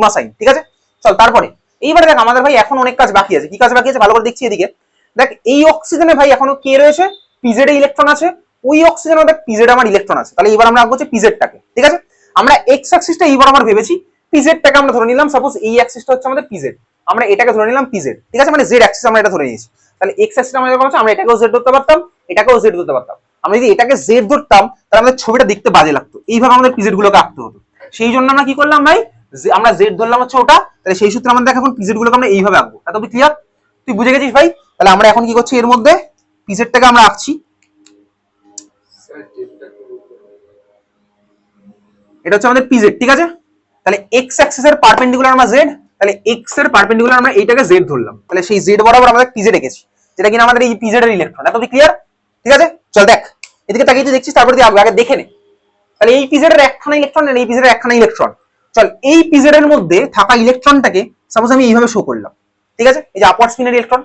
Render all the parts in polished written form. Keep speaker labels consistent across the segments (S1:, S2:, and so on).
S1: Sigma sign, ঠিক আছে। চল তারপরে এইবারে দেখ আমাদের ভাই এখন অনেক কাজ বাকি আছে। কি কাজ বাকি আছে ভালো করে দেখছি এদিকে। দেখ এই অক্সিজেনে ভাই এখনো কে রয়েছে, পিজেড এ ইলেকট্রন আছে, ওই অক্সিজেনে দেখ পিজেড আমার ইলেকট্রন আছে। তাহলে এবার আমরা আঁকবো হচ্ছে পিজেডটাকে, ঠিক আছে। আমরা এক্স অ্যাক্সিসটা এইবার আমার ভেবেছি, পিজেডটাকে আমরা ধরে নিলাম, সাপোজ এই অ্যাক্সিসটা হচ্ছে আমাদের পিজেড, আমরা এটাকে ধরে নিলাম পিজেড, ঠিক আছে, মানে জেড অ্যাক্সিস আমরা এটা ধরে নিয়েছি। তাহলে এক্স অ্যাক্সিস আমরা যখন আমরা এটাকেও জেড ধরতে পারতাম, এটাকেও জেড ধরতে পারতাম। আমরা যদি এটাকে জেড ধরতাম তাহলে আমাদের ছবিটা দেখতে বাজে লাগতো, এইভাবে আমাদের পিজেড গুলোকে আঁকতে হতো। সেই জন্য আমরা কি করলাম ভাই, আমরা জেড ধরলাম হচ্ছে ওটা, তাহলে সেই সূত্রে আমাদের এখন পিজেড গুলোকে আমরা এইভাবে আঁকবো। এত ক্লিয়ার, তুই বুঝে গেছিস ভাই? তাহলে আমরা এখন কি করছি, এর মধ্যে পিজেডটাকে আমরা আঁকছি, এটা হচ্ছে আমাদের পিজেড, ঠিক আছে। তাহলে এক্স অ্যাক্সিস এর পারপেন্ডিকুলার আমরা জেড, তাহলে এক্স এর পারপেন্ডিকুলার আমরা এইটাকে জেড ধরলাম, তাহলে সেই জেড বরাবর আমরা পিজেড এঁকেছি, যেটা কিনা আমাদের এই পিজেড এর ইলেকট্রন। এত ক্লিয়ার, ঠিক আছে। চল দেখ এদিকে তাকিয়ে তুই দেখছিস, তারপরে তুই আগে দেখে নে। তাহলে এই পিজেড এর একখানা ইলেকট্রন, এই পিজেড এর একখানা ইলেকট্রন। চল এই পিজেড এর মধ্যে থাকা ইলেকট্রনটাকে সাপোজ আমি এইভাবে শো করলাম, ঠিক আছে, এই যে আপওয়ার্ড স্পিনের ইলেকট্রন।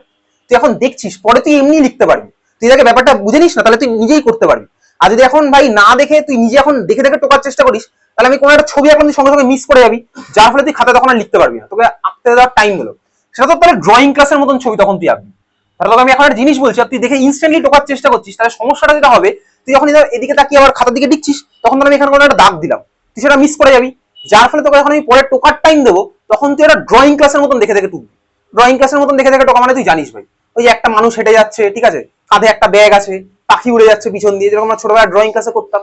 S1: তুই এখন দেখছিস, পরে তুই এমনি লিখতে পারবি, তুই দেখে ব্যাপারটা বুঝে নিস না, তাহলে তুই নিজেই করতে পারবি। আর যদি এখন ভাই না দেখে তুই নিজে এখন দেখে দেখে টোকার চেষ্টা করিস, তাহলে আমি কোনো একটা ছবি এখন সঙ্গে সঙ্গে মিস করে যাবি, যার ফলে তুই খাতা তখন আর লিখতে পারবি না, তোকে আঁকতে দেওয়ার টাইম হলো। সেটা তো তাহলে ড্রয়িং ক্লাসের মতন ছবি তখন তুই আঁকবি। তাহলে তোকে আমি এখন একটা জিনিস বলছি, আর তুই দেখে ইনস্ট্যান্টলি টোকার চেষ্টা করছিস, তাহলে সমস্যাটা যেটা হবে, তুই যখন এদিকে তাকিয়ে আবার খাতার দিকে দিচ্ছিস, তখন আমি এখানে কোনো একটা দাগ দিলাম, তুই সেটা মিস করে যাবি, যার ফলে তোকে যখন আমি পরে টোকার টাইম দেবো, তখন তুই একটা ড্রয়িং ক্লাসের মতন দেখে দেখে টুকবি। ড্রয়িং ক্লাসের মতন দেখে দেখে টোকা মানে তুই জানিস ভাই, ওই যে একটা মানুষ হেঁটে যাচ্ছে, ঠিক আছে, কাঁধে একটা ব্যাগ আছে, পাখি উড়ে যাচ্ছে পিছন দিয়ে, যেরকম আমরা ছোটবেলায় ড্রয়িং ক্লাসে করতাম,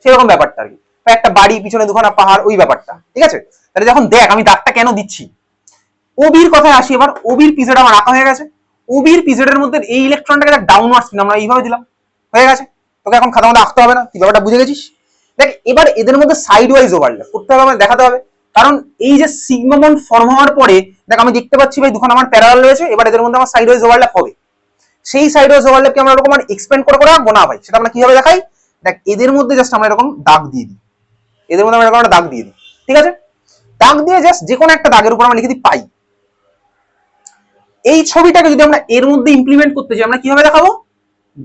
S1: সেরকম ব্যাপারটা আর কি। একটা বাড়ি, পিছনে দুখানা পাহাড়, ওই ব্যাপারটা, ঠিক আছে। তাহলে যখন দেখ আমি দাগটা কেন দিচ্ছি, ওবির কথায় আসি এবার। ওবির পিজেড আমার আঁকা হয়ে গেছে, ওবির পিজেডের মধ্যে এই ইলেকট্রনটাকে ডাউনওয়ার্ড স্পিন আমরা এইভাবে দিলাম, হয়ে গেছে। তোকে এখন খাতার মধ্যে আঁকতে হবে না, তুই ব্যাপারটা বুঝে গেছিস। দেখ এবার এদের মধ্যে সাইড ওয়াইজ ওভারল্যাপ করতে হবে, আমাদের দেখাতে হবে, কারণ এই যে সিগমা বন্ড ফর্ম হওয়ার পরে দেখ আমি দেখতে পাচ্ছি ভাই দুখানা আমার প্যারালাল রয়েছে, এবার এদের মধ্যে আমার সাইড ওয়াইজ ওভারল্যাপ হবে। সেই সাইড ওয়াইজ ওভারল্যাপকে আমরা এরকম এক্সপ্যান্ড করে করে আঁকবো না ভাই, সেটা আমরা কিভাবে দেখাই, দেখ এদের মধ্যে জাস্ট আমরা এরকম দাগ দিয়ে দিই, এদের মধ্যে আমরা এরকম একটা দাগ দিয়ে দিই, ঠিক আছে। দাগ দিয়ে জাস্ট যে কোনো একটা দাগের উপর আমরা লিখে দিই পাই। এই ছবিটাকে যদি আমরা এর মধ্যে ইমপ্লিমেন্ট করতে চাই, আমরা কিভাবে দেখাবো,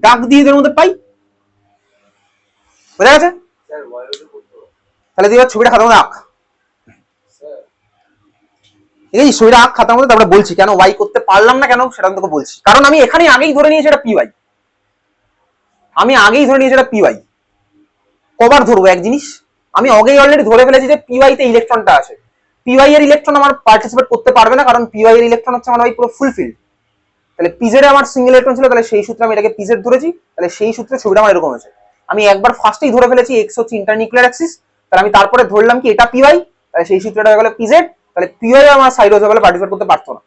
S1: দাগ দিয়ে এদের মধ্যে পাই, বোঝা গেছে। তাহলে তুই ছবিটা খাতার মধ্যে আঁক, এই ছবিটা আঁক খাতার মধ্যে, তারপরে বলছি কেন ওয়াই করতে পারলাম না কেন সেটা আমি তোকে বলছি। কারণ আমি এখানে আগেই ধরে নিয়েছি এটা পিওয়াই, আমি আগেই ধরে নিয়েছি এটা পিওয়াই। কবার ধরবো এক জিনিস, আমি আগেই অলরেডি ধরে ফেলেছি যে পিওয়াই তে ইলেকট্রনটা আছে, পিওয়াই এর ইলেকট্রন আমার পার্টিসিপেট করতে পারবে না, কারণ পিওয়াই এর ইলেকট্রন হচ্ছে আমার ভাই পুরো ফুলফিল। তাহলে পিজেডে আমার সিঙ্গেল ইলেকট্রন ছিল, তাহলে সেই সূত্রে আমি এটাকে পিজেড ধরেছি, তাহলে সেই সূত্রে ছবিটা আমার এরকম হয়েছে। আমি একবার ফার্স্টেই ধরে ফেলেছি এক্স হচ্ছে ইন্টারনিউক্লিয়ার অ্যাক্সিস, তাহলে আমি তারপরে ধরলাম কি এটা পিওয়াই, তাহলে সেই সূত্রটা হয়ে গেল পিজেড, তাহলে পিওয়াই আমার সাইড হয়ে গেলে পার্টিসিপেট করতে পারতো না,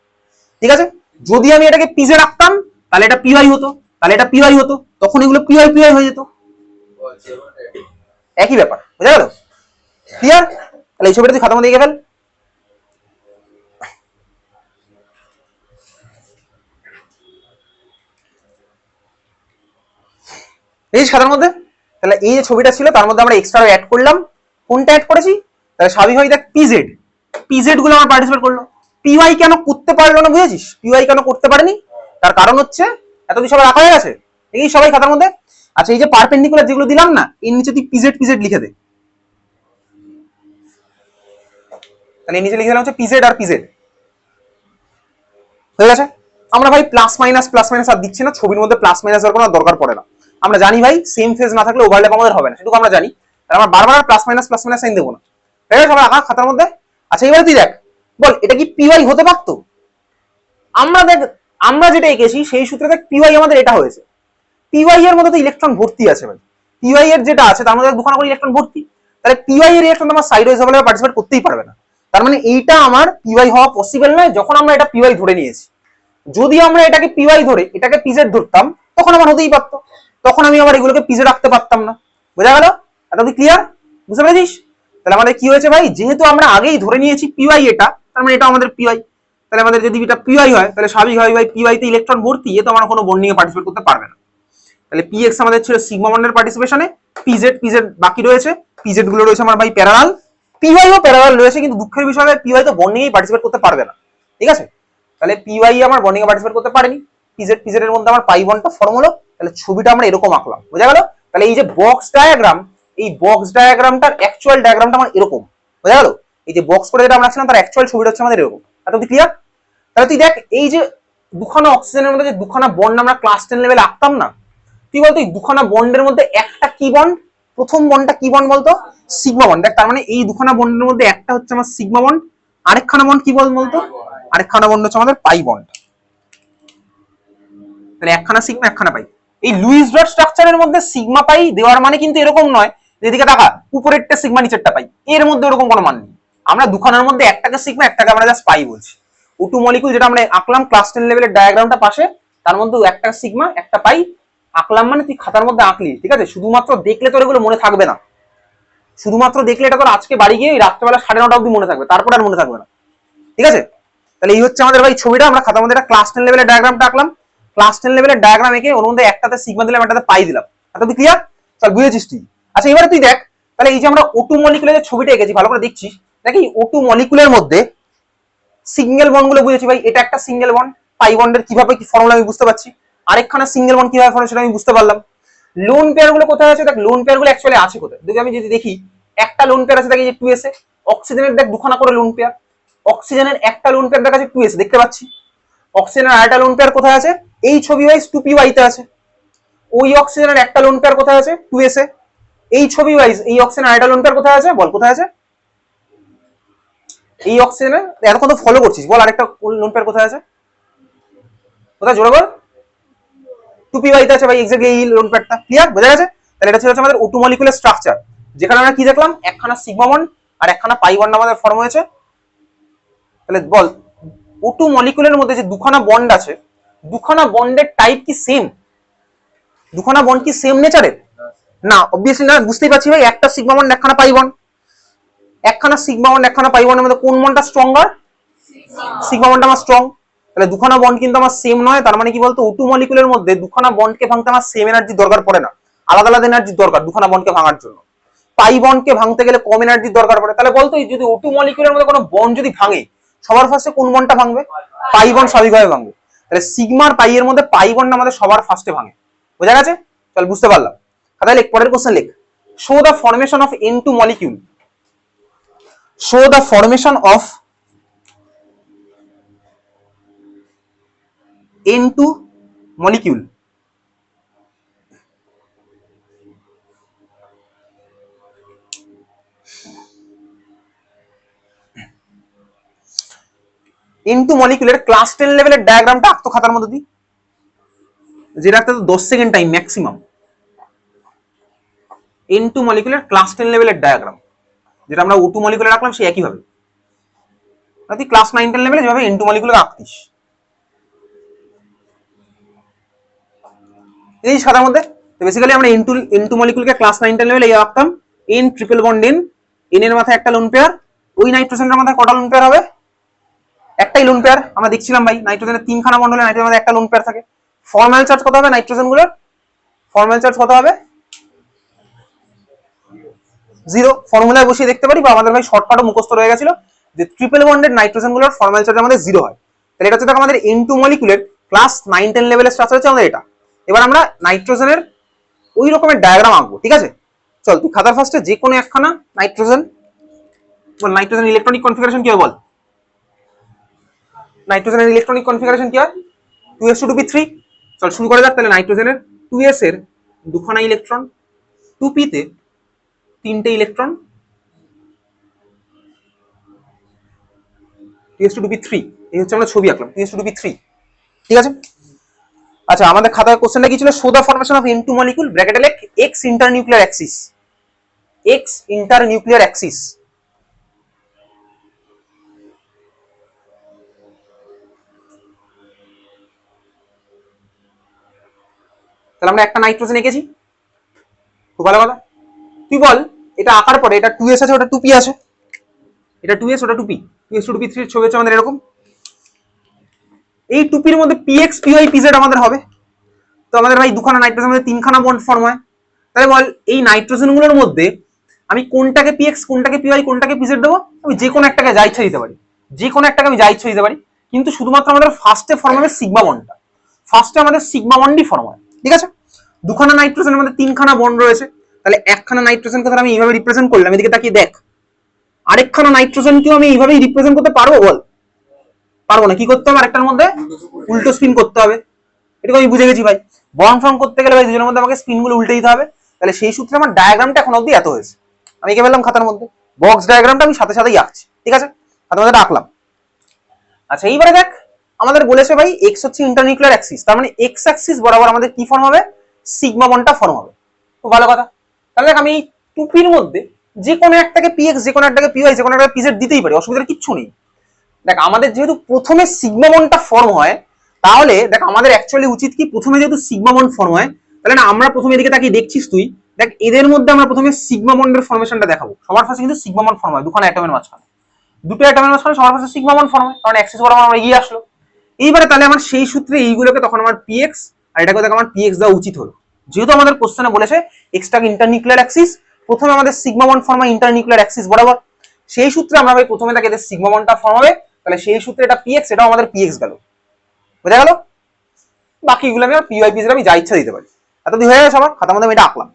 S1: ঠিক আছে। যদি আমি এটাকে পিজেড রাখতাম তাহলে এটা পিওয়াই হতো, তাহলে এটা পিওয়াই হতো, তখন এগুলো পিওয়াই পিওয়াই হয়ে যেত, একই ব্যাপার, বুঝা গেল, ক্লিয়ার। তাহলে এই ছবিটা তুই খাতার মধ্যে লিখে ফেল। এই খাতার মধ্যে, তাহলে এই যে ছবিটা ছিল তার মধ্যে আমরা এক্সট্রা অ্যাড করলাম, কোনটা অ্যাড করেছি, তাহলে স্বাভাবিকভাবেই দেখ পিজেড, পিজেড গুলো আমার পার্টিসিপেট করলো। পিওয়াই কেন করতে পারলো না বুঝেছিস, পিওয়াই কেন করতে পারেনি, তার কারণ হচ্ছে এত কিছু সবাই রাখা হয়ে গেছে, এই সবাই খাতার মধ্যে। আচ্ছা এই যে পারপেন্ডিকুলার যেগুলো দিলাম না, এর নিচে তুই পিজেড পিজেড লিখে দে, তাহলে এর নিচে লিখে দিলাম হচ্ছে পিজেড আর পিজেড, হয়ে গেছে। আমরা ভাই প্লাস মাইনাস আর দিচ্ছি না, ছবির মধ্যে প্লাস মাইনাস এর কোনো দরকার পড়ে না, আমরা জানি ভাই সেম ফেজ না থাকলে ওভারল্যাপ আমাদের হবে না, সেটুকু আমরা জানি, তাহলে আমরা বারবার প্লাস মাইনাস সাইন দেবো না, ঠিক আছে, আমরা আঁকা খাতার মধ্যে। আচ্ছা এবারে তুই দেখ, বল এটা কি পিওয়াই হতে পারতো, আমরা দেখ আমরা যেটা এঁকেছি সেই সূত্রে দেখ পিওয়াই আমাদের এটা হয়েছে, পিওয়াই এর মধ্যে তো ইলেকট্রন ভর্তি আছে ভাই, পিওয়াই এর যেটা আছে তার মধ্যে দুখানা করে ইলেকট্রন ভর্তি, তাহলে পিওয়াই এর ইলেকট্রন আমার সাইড ওয়াইজ ওভারল্যাপে পার্টিসিপেট করতেই পারবে না, তার মানে এইটা আমার পিওয়াই হওয়া পসিবল নয়, যখন আমরা এটা পিওয়াই ধরে নিয়েছি। যদি আমরা এটাকে পিওয়াই ধরে এটাকে পিজেড ধরতাম তখন আমার হতেই পারতো, তখন আমি আবার এগুলোকে পিজেড রাখতে পারতাম না, বোঝা গেল, এটা কি ক্লিয়ার, বুঝতে পেরেছিস। তাহলে আমাদের কি হয়েছে ভাই, যেহেতু আমরা আগেই ধরে নিয়েছি পিওয়াই এটা, তার মানে এটা আমাদের পিওয়াই, তাহলে আমাদের যদি এটা পিওয়াই হয় তাহলে স্বাভাবিকভাবে ভাই পিওয়াই তে ইলেকট্রন ভর্তি, এ তো আমার কোনো বন্ডিং এ পার্টিসিপেট করতে পারবে না। তাহলে পিএক্স আমাদের ছিল সিগমা বন্ডের পার্টিসিপেশনে, পিজেড পিজেড বাকি রয়েছে, পিজেড গুলো রয়েছে আমার ভাই প্যারালাল, পিওয়াই ও প্যারালাল রয়েছে, কিন্তু দুঃখের বিষয় পিওয়াই তো বন্ডিং এ পার্টিসিপেট করতে পারবে না, ঠিক আছে। তাহলে পিওয়াই আমার বন্ডিং এ পার্টিসিপেট করতে পারেনি, পিজেড পিজেড এর মধ্যে আমার পাই বন্ডটা ফর্ম হলো, তাহলে ছবিটা আমরা এরকম আঁকলাম, বোঝা গেল। তাহলে এই যে বক্স ডায়াগ্রাম, এই বক্স ডায়াগ্রামটার অ্যাকচুয়াল ডায়াগ্রামটা আমার এরকম, বোঝা গেল। এই যে বক্স করে যেটা আমরা রাখছিলাম তার অ্যাকচুয়াল ছবিটা হচ্ছে আমাদের এরকম। এত ক্লিয়ার? তাহলে তুই দেখ এই যে দুখানা অক্সিজেনের মধ্যে যে দুখানা বন্ড আমরা ক্লাস 10 লেভেলে আঁকতাম না, তুই বলতো এই দুখানা বন্ডের মধ্যে একটা কি বন্ড, প্রথম বন্ডটা কি বন্ড বলতো? Sigma bond. দেখ তার মানে এই দুখানা বন্ডের মধ্যে একটা হচ্ছে আমার সিগমা বন্ড, আরেকখানা বন্ড কি বলতো? আরেকখানা বন্ড হচ্ছে আমাদের পাই বন্ড। তাহলে একখানা সিগমা একখানা পাই। এই লুইস ডট স্ট্রাকচারের মধ্যে সিগমা পাই দেওয়ার মানে কিন্তু এরকম নয় যেদিকে টাকা উপরেরটা সিগমা নিচেরটা পাই, এর মধ্যে এরকম কোনো মান নেই। আমরা দুখানার মধ্যে একটাকে সিগমা একটাকে আমরা জাস্ট পাই বলছি। O2 মলিকুল যেটা আমরা আঁকলাম ক্লাস 10 লেভেলের ডায়াগ্রামটা পাশে, তার মধ্যে একটা সিগমা একটা পাই আঁকলাম, মানে তুই খাতার মধ্যে আঁকলি, ঠিক আছে? শুধুমাত্র দেখলে তোর এগুলো মনে থাকবে না, শুধুমাত্র দেখলে এটা তোর আজকে বাড়ি গিয়ে রাত্রেবেলা 9:30 অবধি মনে থাকবে, তারপর আর মনে থাকবে না, ঠিক আছে? তাহলে এই হচ্ছে আমাদের ভাই ছবিটা, আমরা খাতার মধ্যে একটা ক্লাস 10 লেভেলের ডায়াগ্রামটা আঁকলাম, ক্লাস 10 লেভেলের ডায়াগ্রাম এঁকে ওর মধ্যে একটাতে সিগমা দিলাম একটাতে পাই দিলাম। এতদিন ক্লিয়ার? চল বুঝেছিস তুই? আচ্ছা এবারে তুই দেখ, তাহলে এই যে আমরা O2 মলিকুলের যে ছবিটা এঁকেছি ভালো করে দেখছিস, দেখ এই O2 মলিকুলের মধ্যে সিঙ্গেল বন্ড গুলো বুঝেছি ভাই, এটা একটা সিঙ্গেল বন্ড, পাই বন্ডের কিভাবে কি ফর্মুলা আমি বুঝতে পারছি, আরেকখানা সিঙ্গেল বন্ড কিভাবে ফর্মুলা সেটা আমি বুঝতে পারলাম। লোন পেয়ার গুলো কোথায় আছে? দেখ লোন পেয়ার গুলো অ্যাকচুয়ালি আছে কোথায়, দেখি আমি যদি দেখি একটা লোন পেয়ার আছে, দেখ এই যে 2s এ, অক্সিজেনের দেখ দুখানা করে লোন পেয়ার, অক্সিজেনের একটা লোন পেয়ার দেখা যাচ্ছে 2s দেখতে পাচ্ছি, অক্সিজেনের আরেকটা লোন পেয়ার কোথায় আছে? এই ছবি ওয়াইজ 2py তে আছে। ওই অক্সিজেনের একটা লোন পেয়ার কোথায় আছে? 2s এ। এই ছবি ওয়াইজ এই অক্সিজেনের আরেকটা লোন পেয়ার কোথায় আছে? বল কোথায় আছে? এই অক্সিজেনের এতক্ষণ তো ফলো করছিস, বল আরেকটা লোন পেয়ার কোথায় আছে? কোথায় জোরে বল? 2py তে আছে ভাই, এক্স্যাক্টলি এই লোন পেয়ারটা। ক্লিয়ার? বোঝা গেছে? তাহলে এটা হচ্ছে আমাদের O2 মলিকুলার স্ট্রাকচার, যেখানে আমরা কি দেখলাম একখানা সিগমা বন্ড আর একখানা পাই বন্ড আমাদের ফর্ম হয়েছে। তাহলে বল O2 মলিকুলের মধ্যে যে দুখানা বন্ড আছে, দুখানা বন্ডের টাইপ কি সেম? দুখানা বন্ড কি সেম নেচারের? না, অবভিয়াসলি না। বুঝতেই পারছি ভাই, একটা সিগমা বন্ড একখানা পাই বন্ড, একখানা সিগমা বন্ড একখানা পাই বন্ডের মধ্যে কোন বন্ডটা স্ট্রঙ্গার? সিগমা বন্ডটা আমার স্ট্রং। তাহলে দুখানা বন্ড কিন্তু আমার সেম নয়, তার মানে কি বলতো O2 মলিকুলের মধ্যে দুখানা বন্ডকে ভাঙতে আমার সেম এনার্জি দরকার পড়ে না, আলাদা আলাদা এনার্জি দরকার দুখানা বন্ডকে ভাঙার জন্য। পাই বন্ডকে ভাঙতে গেলে কম এনার্জি দরকার পড়ে। তাহলে বলতো যদি O2 মলিকুলের মধ্যে কোনো বন্ড যদি ভাঙে, সবার ফার্স্টে কোন বন্ডটা ভাঙবে? পাই বন্ড স্বাভাবিকভাবে ভাঙবে। তাহলে সিগমার পাই এর মধ্যে পাই বন্ড আমাদের সবার ফার্স্টে ভাঙে। বোঝা গেছে? চল বুঝতে পারলাম। খাতায় লেখ, পরের কোশ্চেন লেখ। Show the formation of N2 molecule. Show the formation of N2 molecule. N2 মলিকুলের ক্লাস 10 লেভেলের ডায়াগ্রামটা আঁকতো খাতার মধ্যে দিই, যেটা একটা 10 সেকেন্ড টাইম ম্যাক্সিমাম। N2 মলিকুলের ক্লাস 10 লেভেলের ডায়াগ্রাম, যেটা আমরা O2 মলিকুলে রাখলাম সেই একই ভাবে। তুই ক্লাস 9 10 লেভেলে যেভাবে N2 মলিকুলে আঁকতিস, এই খাতার মধ্যে বেসিক্যালি আমরা N2 মলিকুলকে ক্লাস 9 10 লেভেলে আঁকতাম। N triple bond N, N এর মাথায় একটা লোন পেয়ার, ওই নাইট্রোজেনের মাথায় কটা লোন পেয়ার হবে? একটাই লোন পেয়ার। আমরা দেখছিলাম ভাই নাইট্রোজেনের তিনখানা বন্ড হলে নাইট্রোজেনের মধ্যে একটা লোন পেয়ার থাকে। ফর্মাল চার্জ কত হবে নাইট্রোজেন গুলোর? ফর্মাল চার্জ কত হবে? 0। ফর্মুলায় বসিয়ে দেখতে পারি, বা আমাদের ভাই শর্টকাটও মুখস্থ রয়ে গেছিল যে ট্রিপল বন্ডেড নাইট্রোজেন গুলোর ফর্মাল চার্জ আমাদের 0 হয়। তাহলে এটা হচ্ছে আমাদের N2 মলিকুলের ক্লাস 9 10 লেভেলের স্ট্রাকচার হচ্ছে আমাদের এটা। এবার আমরা নাইট্রোজেনের ওই রকমের ডায়াগ্রাম আঁকবো, ঠিক আছে? চল তুই খাতার ফার্স্টে যে কোনো একখানা নাইট্রোজেন বল, নাইট্রোজেন ইলেকট্রনিক কনফিগারেশন কি হয় বল? নাইট্রোজেনের ইলেকট্রনিক কনফিগারেশন কি হয়? 2s2p3। চল শুরু করা যাক। তাহলে নাইট্রোজেনের 2s এর দুখানা ইলেকট্রন, 2p তে তিনটে ইলেকট্রন, 2s2p3। এই হচ্ছে আমরা ছবি আঁকলাম 2s2p3, ঠিক আছে? আচ্ছা আমাদের খাতায় কোশ্চেনটা কি ছিল? Show the formation of N2 molecule, ব্র্যাকেটে লেখ x internuclear axis, x internuclear axis. তাহলে আমরা একটা নাইট্রোজেন এঁকেছি, খুব ভালো কথা। তুই বল এটা আঁকার পরে এটা 2s আছে ওটা 2p আছে, এটা 2s ওটা 2p, 2s2p3 এর ছবি হচ্ছে আমাদের এরকম। এই 2p এর মধ্যে px py pz আমাদের হবে। তো আমাদের ভাই দুখানা নাইট্রোজেনের মধ্যে তিনখানা বন্ড ফর্ম হয়। তাহলে বল এই নাইট্রোজেন গুলোর মধ্যে আমি কোনটাকে px কোনটাকে py কোনটাকে pz দেবো? আমি যে কোনো একটাকে যা ইচ্ছা দিতে পারি, যে কোনো একটাকে আমি যা ইচ্ছা দিতে পারি, কিন্তু শুধুমাত্র আমাদের ফার্স্টে ফর্ম হবে সিগমা বন্ডটা, ফার্স্টে আমাদের সিগমা বন্ডই ফর্ম হয়, ঠিক আছে? দুখানা নাইট্রোজেনের মধ্যে তিনখানা বন্ড রয়েছে, তাহলে একখানা নাইট্রোজেনকে ধর আমি এইভাবে রিপ্রেজেন্ট করলাম, এদিকে তাকিয়ে দেখ, আরেকখানা নাইট্রোজেনকেও আমি এইভাবেই রিপ্রেজেন্ট করতে পারবো? বল, পারবো না। কি করতে হবে? আরেকটার মধ্যে উল্টো স্পিন করতে হবে। এটা আমি বুঝে গেছি ভাই। বন্ড ফর্ম করতে গেলে ভাই দুজনের মধ্যে আমাকে স্পিন গুলো উল্টে দিতে হবে। তাহলে সেই সূত্রে আমার ডায়াগ্রামটা এখন অব্দি এত হয়েছে। আমি এঁকে ফেললাম খাতার মধ্যে, বক্স ডায়াগ্রামটা আমি সাথে সাথেই আঁকছি, ঠিক আছে, খাতার মধ্যে আঁকলাম। আচ্ছা এইবারে দেখ, আমাদের বলেছে ভাই এক্স হচ্ছে ইন্টারনিউক্লিয়ার অ্যাক্সিস, তার মানে এক্স অ্যাক্সিস বরাবর আমাদের কি ফর্ম হবে? সিগমা বন্ডটা ফর্ম হবে। খুব ভালো কথা। তাহলে দেখ আমি এই টুপির মধ্যে যে কোনো একটাকে পিএক্স, যে কোনো একটাকে পিওয়াই, যে কোনো একটা পিজেড দিতেই পারি, অসুবিধার কিচ্ছু নেই। দেখ আমাদের যেহেতু প্রথমে সিগমা বন্ডটা ফর্ম হয়, তাহলে দেখ আমাদের অ্যাকচুয়ালি উচিত কি, প্রথমে যেহেতু সিগমা বন্ড ফর্ম হয়, তাহলে না আমরা প্রথমে এদিকে তাকিয়ে দেখছিস তুই, দেখ এদের মধ্যে আমরা প্রথমে সিগমা বন্ডের ফর্মেশনটা দেখাবো। সবার ফার্স্টে কিন্তু সিগমা বন্ড ফর্ম হয় দুখানা অ্যাটমের মাঝখানে, দুটো অ্যাটমের মাঝখানে সবার ফার্স্টে সিগমা বন্ড ফর্ম হয়, কারণ অ্যাক্সিস বরাবর আমরা এগিয়ে আসলো। এইবারে তাহলে আমার সেই সূত্রে এইগুলোকে তখন আমার পিএক্স আর এটাকে দেখ আমার পিএক্স দেওয়া উচিত হলো। যেহেতু আমাদের কোশ্চেনে বলেছে এক্সটাকে ইন্টারনিউক্লিয়ার অ্যাক্সিস, প্রথমে আমাদের সিগমা বন্ড ফর্ম হয় ইন্টারনিউক্লিয়ার অ্যাক্সিস বরাবর, সেই সূত্রে আমরা ভাই প্রথমে তাকে এদের সিগমা বন্ডটা ফর্ম হবে, তাহলে সেই সূত্রে এটা পিএক্স, এটাও আমাদের পিএক্স গেল, বোঝা গেল? বাকিগুলো আমি পিওয়াই পিজেড আমি যা ইচ্ছা দিতে পারি। এতদিন হয়ে গেছে আমার খাতার মধ্যে আমি এটা আঁকলাম,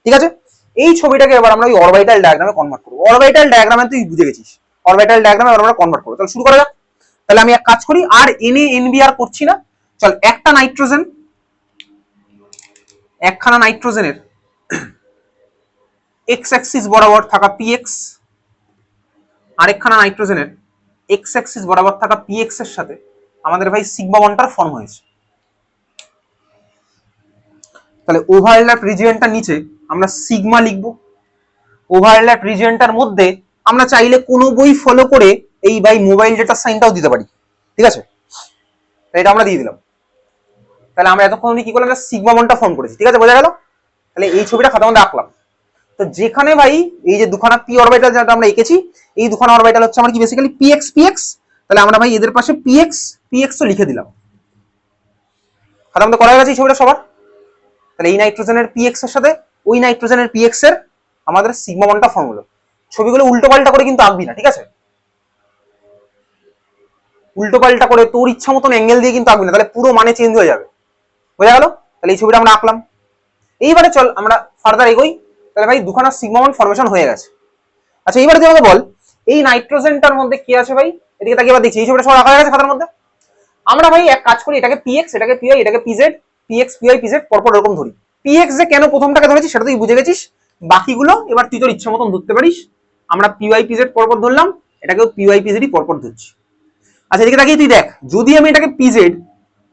S1: ঠিক আছে। এই ছবিটাকে এবার আমরা ওই অরবিটাল ডায়াগ্রামে কনভার্ট করবো। অরবিটাল ডায়াগ্রামে তুই বুঝে গেছিস, অরবিটাল ডায়াগ্রামে আমরা কনভার্ট করবো। তাহলে শুরু করা যাক। তাহলে আমি এক কাজ করি, আর এনএ এনবি আর করছি না, চল একটা নাইট্রোজেন, একখানা নাইট্রোজেনের এক্স অ্যাক্সিস বরাবর থাকা পিএক্স, আরেকখানা নাইট্রোজেনের এক্স অ্যাক্সিস বরাবর থাকা পিএক্স এর সাথে আমাদের ভাই সিগমা বন্ডটার ফর্ম হয়েছে। তাহলে ওভারল্যাপ রিজিয়নটার নিচে আমরা সিগমা লিখবো, ওভারল্যাপ রিজিয়নটার মধ্যে আমরা চাইলে কোনো বই ফলো করে এই ভাই মোবাইল ডেটা সাইনটাও দিতে পারি, ঠিক আছে, এটা আমরা দিয়ে দিলাম। তাহলে আমরা এতক্ষণ কি করলাম? সিগমা বন্ডটা ফর্ম করেছি, ঠিক আছে, বোঝা গেল? তাহলে এই ছবিটা খাতার মধ্যে আঁকলাম। তো যেখানে ভাই এই যে দুখানা পি অরবিটাল যেটা আমরা এঁকেছি, এই দুখানা অরবিটাল হচ্ছে আমার কি বেসিক্যালি পিএক্স পিএক্স, তাহলে আমরা ভাই এদের পাশে পিএক্স পিএক্স তো লিখে দিলাম। খাতার মধ্যে করা হয়ে গেছে এই ছবিটা সবার। তাহলে এই নাইট্রোজেনের পিএক্স এর সাথে ওই নাইট্রোজেনের পিএক্স এর আমাদের সিগমা বন্ডটা ফর্ম হলো। ছবিগুলো উল্টো পাল্টা করে কিন্তু আঁকবি না, ঠিক আছে, উল্টো পাল্টা করে তোর ইচ্ছা মতন অ্যাঙ্গেল দিয়ে কিন্তু আঁকবি না, তাহলে পুরো মানে চেঞ্জ হয়ে যাবে, বোঝা গেল? তাহলে এই ছবিটা আমরা আঁকলাম। এইবারে চল আমরা ফার্দার এগোই। তাহলে ভাই দুখানা সিগমা বন্ড ফর্মেশন হয়ে গেছে। আচ্ছা এইবারে তুই আমাকে বল, এই নাইট্রোজেনটার মধ্যে কি আছে ভাই? এদিকে তাকিয়ে এবার দেখছি এই ছবিটা সব রাখা হয়ে গেছে খাতার মধ্যে। আমরা ভাই এক কাজ করি, এটাকে পিএক্স, এটাকে পিওয়াই, এটাকে পিজেড, পিএক্স পিওয়াই পিজেড পরপর এরকম ধরি। পিএক্স যে কেন প্রথমটাকে ধরেছি সেটা তুই বুঝে গেছিস, বাকিগুলো এবার তুই তোর ইচ্ছা মতন ধরতে পারিস। আমরা পিওয়াই পিজেড পরপর ধরলাম, এটাকেও পিওয়াই পিজেডই পরপর ধরছি। আচ্ছা এদিকে তাকিয়ে তুই দেখ, যদি আমি এটাকে পিজেড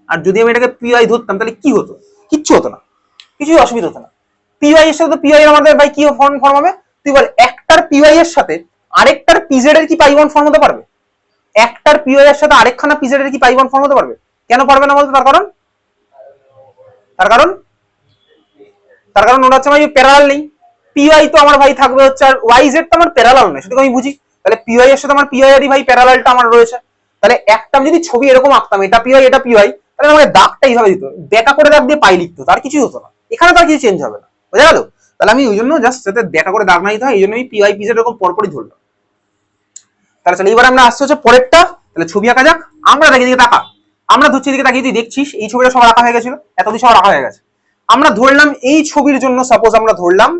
S1: আর যদি আমি এটাকে পিওয়াই ধরতাম তাহলে কি হতো? কিচ্ছু হতো না, কিছুই অসুবিধা হতো না। পিওয়াই এর সাথে পিওয়াই আমাদের ভাই কি ফর্ম হবে? তুই বল একটার পিওয়াই এর সাথে আরেকটার পিজেড এর কি পাই বন্ড ফর্ম হতে পারবে? একটার পিওয়াই এর সাথে আরেকখানা পিজেড এর কি পাই বন্ড ফর্ম হতে পারবে? কেন পারবে না বলতো? তার কারণ তার কারণ ওটা হচ্ছে ভাই প্যারালাল নেই। পিওয়াই তো আমার ভাই থাকবে হচ্ছে, আর ওয়াই জেড তো আমার প্যারালাল নেই, সেটা আমি বুঝি। তাহলে পিওয়াই এর সাথে আমার পিওয়াই এরই ভাই প্যারালালটা আমার রয়েছে। তাহলে একটা যদি ছবি এরকম আঁকতাম, এটা পিওয়াই এটা পিওয়াই, তাহলে আমাকে দাগটা এইভাবে দিত, দেখা করে দাগ দিয়ে পাই লিখতো, তার কিছুই হতো না, এখানে তার কিছু চেঞ্জ হবে না, বোঝা গেল? তাহলে আমি ওই জন্য জাস্ট যাতে দেখা করে দাগ না দিতে হয় এই জন্য আমি পিওয়াই পিজেড এরকম পরপরই ধরলাম। তাহলে চলো এবার আমরা আসতে হচ্ছে পরেরটা। তাহলে ছবি আঁকা যাক। আমরা দেখি দিকে তাকা, আমরা ধরছি দিকে তাকিয়ে তুই দেখছিস এই ছবিটা সব রাখা হয়ে গেছিল, এতদিন সব রাখা হয়ে গেছে। আমরা ধরলাম এই ছবির জন্য, সাপোজ আমরা ধরলাম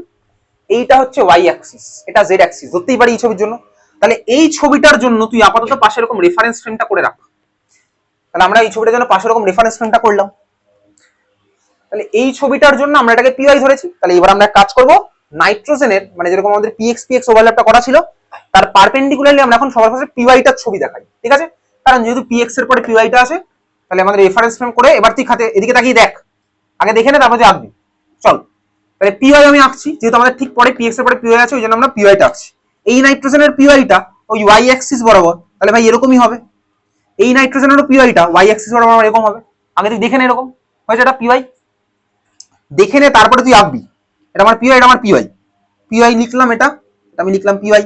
S1: এইটা হচ্ছে ওয়াই অ্যাক্সিস, এটা জেড অ্যাক্সিস, ধরতেই পারি এই ছবির জন্য। তাহলে এই ছবিটার জন্য তুই আপাতত পাশে এরকম রেফারেন্স ফ্রেমটা করে রাখ। তাহলে আমরা এই ছবিটার জন্য পাশে এরকম রেফারেন্স ফ্রেমটা করলাম। তাহলে এই ছবিটার জন্য আমরা এটাকে পিওয়াই ধরেছি। তাহলে এবার আমরা কাজ করব, নাইট্রোজেনের মানে যেরকম আমাদের পিএক্স পিএক্স ওভারল্যাপটা করা ছিল, তার পারপেন্ডিকুলারলি আমরা এখন সবার কাছে পিওয়াইটার ছবি দেখাই, ঠিক আছে? কারণ যেহেতু পিএক্স এর পরে পিওয়াইটা আছে, তাহলে আমাদের রেফারেন্স ফ্রেম করে এবার তুই খাতে এদিকে তাকিয়ে দেখ, আগে দেখে নে তারপরে আঁকবি। চল তাহলে পিওয়াই আমি আঁকছি, যেহেতু আমাদের ঠিক পরে পিএক্স এর পরে পিওয়াই আছে ওই জন্য আমরা পিওয়াইটা আঁকছি। এই নাইট্রোজেনের পিওয়াইটা ওই ওয়াই অ্যাক্সিস বরাবর, তাহলে ভাই এরকমই হবে। এই নাইট্রোজেনেরও পিওয়াইটা ওয়াই অ্যাক্সিস বরাবর এরকম হবে। আগে তুই দেখে নে এরকম হয়েছে, এটা পিওয়াই দেখে নে, তারপরে তুই আঁকবি। এটা আমার পিওয়াই, এটা আমার পিওয়াই, পিওয়াই লিখলাম, এটা আমি লিখলাম পিওয়াই।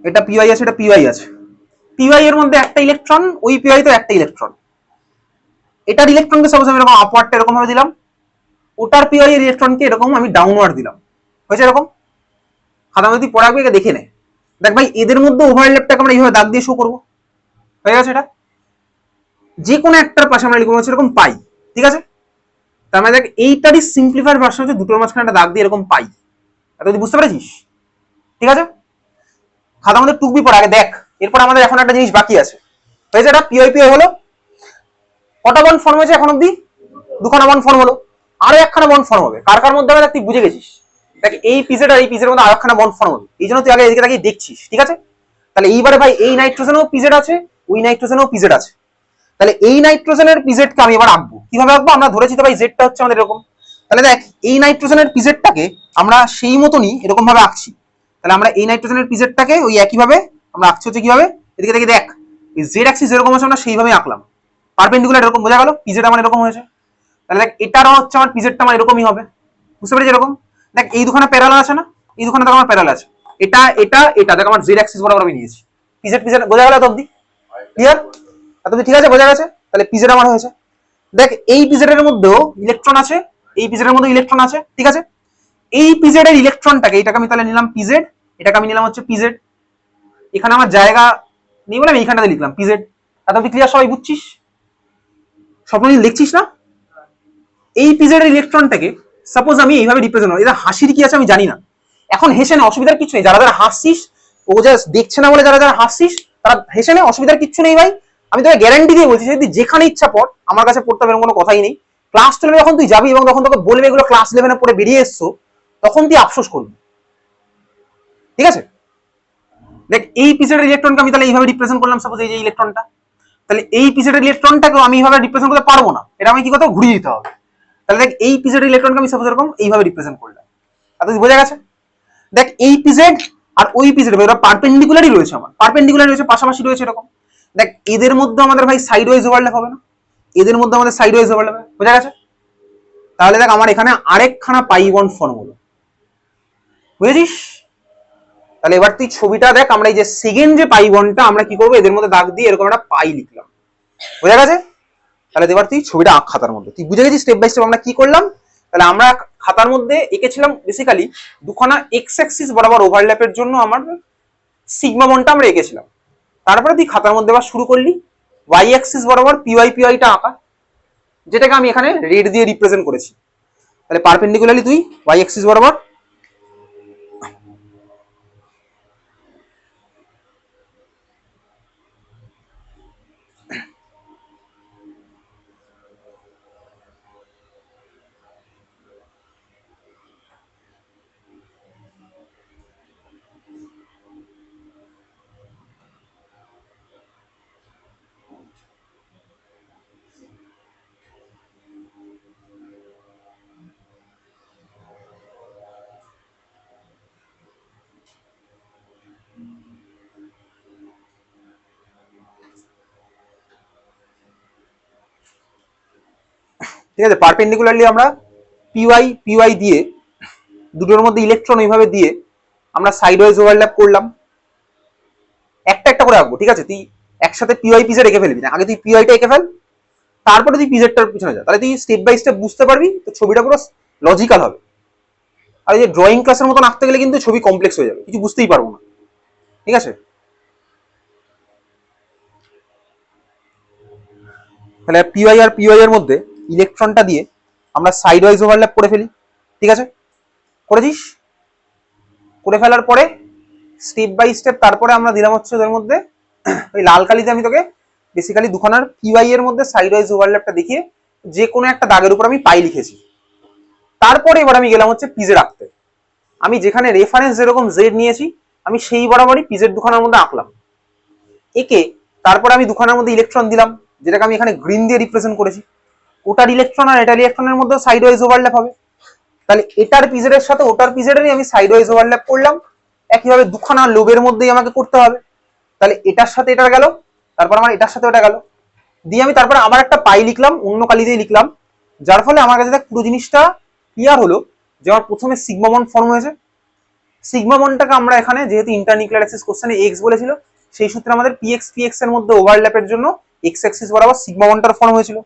S1: এটা পিওয়াই আছে, এটা পিওয়াই আছে। পিওয়াই এর মধ্যে একটা ইলেকট্রন, ওই পিওয়াই তো একটা ইলেকট্রন। এটার ইলেকট্রনকে সাপোজ আমি এরকম আপওয়ার্ডটা এরকম ভাবে দিলাম, ওটার পিওয়াই এর ইলেকট্রনকে এরকম আমি ডাউনওয়ার্ড দিলাম, হয়েছে এরকম। খাতা মধ্যে পড়ে রাখবি, দেখে নে। দেখ ভাই এদের মধ্যে ওভারল্যাপটাকে আমরা এইভাবে দাগ দিয়ে শো করবো, হয়ে গেছে। এটা যে কোনো একটার পাশে আমরা লিখবো হচ্ছে এরকম পাই, ঠিক আছে। তার মানে দেখ এইটারই সিম্পলিফাইড ভার্সন হচ্ছে দুটোর মাঝখানে একটা দাগ দিয়ে এরকম পাই। তুই বুঝতে পেরেছিস? ঠিক আছে, খাতার মধ্যে টুকবি পড়ে আগে দেখ। এরপর আমাদের এখন একটা জিনিস বাকি আছে, হয়েছে এটা পিওই হলো, কটা বন্ড ফর্ম হয়েছে এখন অব্দি? দুখানা বন্ড ফর্ম হলো, আরো একখানা বন্ড ফর্ম হবে। কার কার মধ্যে হবে তুই বুঝে গেছিস। দেখ এই পিজেড আর এই পিজের মধ্যে আরো একখানা বন্ড ফর্ম হবে, এই জন্য তুই আগে এদিকে তাকিয়ে দেখছিস। ঠিক আছে, তাহলে এইবারে ভাই এই নাইট্রোজেনও পিজেড আছে, ওই নাইট্রোজেনও পিজেড আছে। তাহলে এই নাইট্রোজেনের পিজেডকে আমি এবার আঁকবো। কিভাবে আঁকবো? আমরা ধরেছি তো ভাই জেডটা হচ্ছে আমাদের এরকম। তাহলে দেখ এই নাইট্রোজেনের পিজেডটাকে আমরা সেই মতনই এরকম ভাবে আঁকছি। তাহলে আমরা এই নাইট্রোজেনের পিজেডটাকে ওই একইভাবে আমরা আঁকছি হচ্ছে কিভাবে, এদিকে থেকে দেখ এই জেড অ্যাক্সিস যেরকম আছে আমরা সেইভাবে আঁকলাম, পারপেন্ডিকুলার এরকম, বোঝা গেল? পিজেড আমার এরকম হয়েছে। তাহলে দেখ এটারও হচ্ছে আমার পিজেডটা আমার এরকমই হবে, বুঝতে পেরেছি? এরকম দেখ এই দুখানা প্যারালাল আছে না, এই দুখানা দেখ আমার প্যারালাল আছে, এটা এটা এটা দেখ আমার জেড অ্যাক্সিস বরাবর আমি নিয়েছি। পিজেড পিজেড বোঝা গেল? এত অবধি ক্লিয়ার? এত ঠিক আছে, বোঝা গেছে? তাহলে পিজেড আমার হয়েছে। দেখ এই পিজেড এর মধ্যেও ইলেকট্রন আছে, এই পিজেড এর মধ্যে ইলেকট্রন আছে। ঠিক আছে, এই পিজেড এর ইলেকট্রনটাকে এটাকে আমি তাহলে নিলাম পিজেড, এটাকে আমি নিলাম হচ্ছে পিজেড। এখানে আমার জায়গা নেই বলে আমি এইখানটাতে লিখলাম পিজেড। এত অবধি ক্লিয়ার? সবাই বুঝছিস? স্বপ্ন লিখছিস না? এই পিজেড এর ইলেকট্রনটাকে সাপোজ আমি এইভাবে রিপ্রেজেন্ট করি, এটা হাসির কি আছে আমি জানি না, এখন হেসে না, অসুবিধার কিছু নেই। যারা যারা হাসছিস, ও জাস্ট দেখছে না বলে যারা যারা হাসছিস তারা হেসে নেই, অসুবিধার কিছু নেই ভাই। আমি তোকে গ্যারান্টি দিয়ে বলছি, যদি যেখানে ইচ্ছা পড়, আমার কাছে পড়তে হবে কোনো কথাই নেই। ক্লাস 12 যখন তুই যাবি এবং তখন তোকে বলবে এগুলো ক্লাস 11 পড়ে বেরিয়ে এসছো, তখন তুই আফসোস করবি। ঠিক আছে, দেখ এই পিজেড ইলেকট্রনকে আমি তাহলে এইভাবে রিপ্রেজেন্ট করলাম, সাপোজ এই যে ইলেকট্রনটা, তাহলে এই পিজেড ইলেকট্রনটাকেও আমি এইভাবে রিপ্রেজেন্ট করতে পারবো না, এটা আমি কি করতে হবে? ঘুরিয়ে দিতে হবে। তাহলে দেখ এই পিজেড ইলেকট্রনকে আমি সাপোজ এরকম এইভাবে রিপ্রেজেন্ট করলাম। তাতে বোঝা গেছে? দেখ এই পিজেড আর ওই পিজেড ওরা পারপেন্ডিকুলারই রয়েছে, আমার পারপেন্ডিকুলার রয়েছে, পাশাপাশি রয়েছে এরকম। দেখ এদের মধ্যে আমাদের ভাই সাইড ওয়াইজ ওভারল্যাপ হবে না, এদের মধ্যে আমাদের সাইড ওয়াইজ ওভারল্যাপ হবে, বোঝা গেছে? তাহলে দেখ আমার এখানে আরেকখানা পাই বন্ড ফর্ম হলো, বুঝেছিস? তাহলে এবার তুই ছবিটা দেখ, আমরা এই যে সেকেন্ড যে পাই বন্ডটা আমরা কি করবো, এদের মধ্যে দাগ দিয়ে এরকম একটা পাই লিখলাম, বোঝা গেছে? তাহলে এবার তুই ছবিটা আঁক খাতার মধ্যে, তুই বুঝে গেছিস স্টেপ বাই স্টেপ আমরা কি করলাম। তাহলে আমরা খাতার মধ্যে এঁকেছিলাম বেসিক্যালি দুখানা এক্স অ্যাক্সিস বরাবর ওভারল্যাপের জন্য আমার সিগমা বন্ডটা আমরা এঁকেছিলাম। তারপরে তুই খাতার মধ্যে আবার শুরু করলি ওয়াই অ্যাক্সিস বরাবর পিওয়াইটা আঁকা, যেটাকে আমি এখানে রেড দিয়ে রিপ্রেজেন্ট করেছি। তাহলে পারপেন্ডিকুলারলি তুই ওয়াই অ্যাক্সিস বরাবর ঠিক আছে, পারপেন্ডিকুলারলি আমরা পিওয়াই দিয়ে দুটোর মধ্যে ইলেকট্রন এইভাবে দিয়ে আমরা সাইড ওয়াইজ ওভারল্যাপ করলাম। একটা একটা করে আঁকবো, ঠিক আছে? তুই একসাথে পিওয়াই পিজেড এঁকে ফেলবি না, আগে তুই পিওয়াইটা এঁকে ফেল, তারপরে তুই পিজেডটার পিছনে যা, তাহলে তুই স্টেপ বাই স্টেপ বুঝতে পারবি, তো ছবিটা পুরো লজিক্যাল হবে। আর এই যে ড্রয়িং ক্লাসের মতন আঁকতে গেলে কিন্তু ছবি কমপ্লেক্স হয়ে যাবে, কিছু বুঝতেই পারবো না। ঠিক আছে, তাহলে পিওয়াই আর পিওয়াই এর মধ্যে ইলেকট্রনটা দিয়ে আমরা সাইড ওয়াইজ ওভারল্যাপ করে ফেলি। ঠিক আছে, করেছিস? করে ফেলার পরে স্টেপ বাই স্টেপ তারপরে আমরা দিলাম হচ্ছে ওদের মধ্যে ওই লাল কালিতে আমি তোকে বেসিক্যালি দুখানার পিওয়াই এর মধ্যে সাইড ওয়াইজ ওভারল্যাপটা দেখিয়ে যে কোনো একটা দাগের উপর আমি পাই লিখেছি। তারপরে এবার আমি গেলাম হচ্ছে পিজেড আঁকতে। আমি যেখানে রেফারেন্স যেরকম জেড নিয়েছি আমি সেই বরাবরই পিজেড দুখানার মধ্যে আঁকলাম, একে তারপরে আমি দুখানার মধ্যে ইলেকট্রন দিলাম, যেটাকে আমি এখানে গ্রিন দিয়ে রিপ্রেজেন্ট করেছি। ওটার ইলেকট্রন আর এটার ইলেকট্রনের মধ্যে সাইড ওয়াইজ ওভারল্যাপ হবে, তাহলে এটার পিজেড এর সাথে ওটার পিজেডেরই আমি সাইড ওয়াইজ ওভারল্যাপ করলাম। একইভাবে দুখানা লোবের মধ্যেই আমাকে করতে হবে, তাহলে এটার সাথে এটা গেল, তারপর আমার এটার সাথে ওটা গেল, দিয়ে আমি তারপরে আবার একটা পাই লিখলাম, অন্য কালি দিয়ে লিখলাম, যার ফলে আমার কাছে পুরো জিনিসটা ক্লিয়ার হলো যে আমার প্রথমে সিগমা বন্ড ফর্ম হয়েছে। সিগমা বন্ডটাকে আমরা এখানে যেহেতু ইন্টারনিউক্লিয়ার অ্যাক্সিস কোশ্চেনে এক্স বলেছিল, সেই সূত্রে আমাদের পিএক্স এর মধ্যে ওভারল্যাপের জন্য এক্স অ্যাক্সিস বরাবর সিগমা বন্ডটার ফর্ম হয়েছিল।